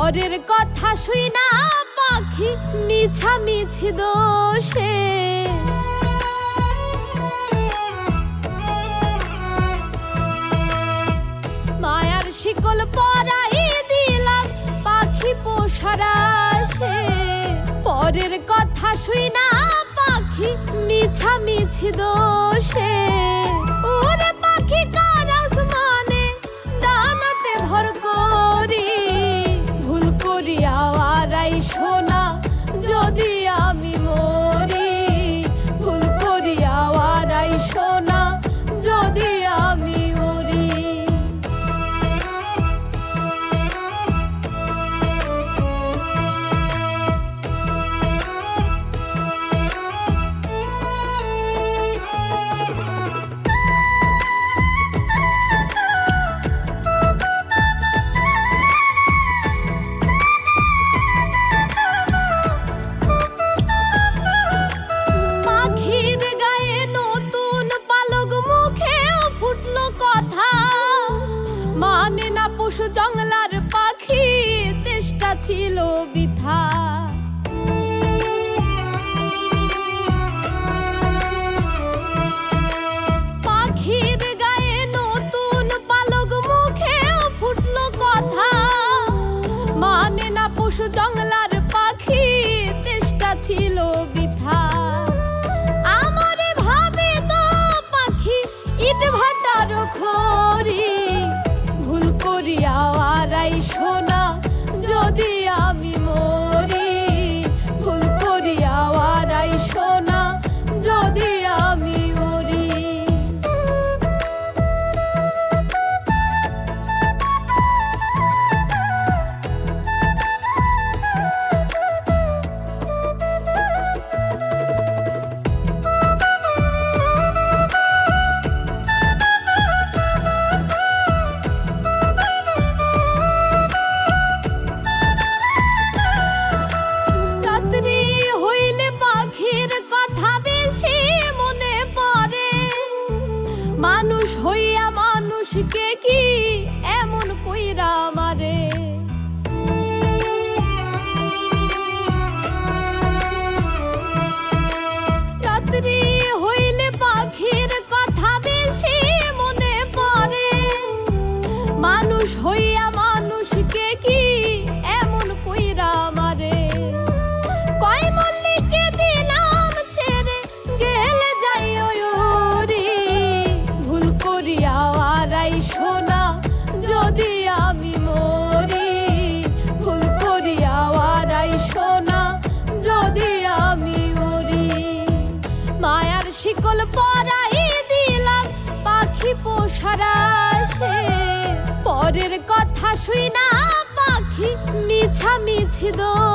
পরের কথা শুই না পাখি মিছামিছি দোষে মায়ার শিকল পরাই দিলাম পাখি পোষার আশে। পরের কথা শুই না পাখি মিছামিছি দোষে ওরে পাখি কার আসমানে ডানাতে ভর করি ভুল করিয়া আরাই সোনা যদি আমি মরি ভুল করিয়া আরাই সোনা যদি আমি মরি। মানে না পশু জঙ্গলার পাখি চেষ্টা ছিল বৃথা পাখির গায়ে নতুন পালক মুখে ফুটলো কথা মানে না পশু জঙ্গলার পাখি চেষ্টা ছিল বৃথা। আমারে ভাবে তো পাখি ইট ভাটার খড়ি ভুল করিয়া আরাই সোনা যদি আমি মরি ভুল করিয়া আরাই সোনা যদি আমি মরি। মানুষ হইয়া মানুষকে কি এমন কইরা মারে রাত্রি হইলে পাখির কথা বেশি মনে পড়ে মানুষ হইয়া মানুষকে কি এমন কইরা মারে কয় মল্লিকে দিলাম ছেড়ে গেলে যাই ওরি ভুল করিয়া আরাই সোনা যদি আমি মরি ভুল করিয়া আরাই সোনা যদি আমি মরি। মায়ার শিকল পরাই দিলাম পাখি পোষার আশে। পরের কথা শুই না পাখি মিছামিছি দোষে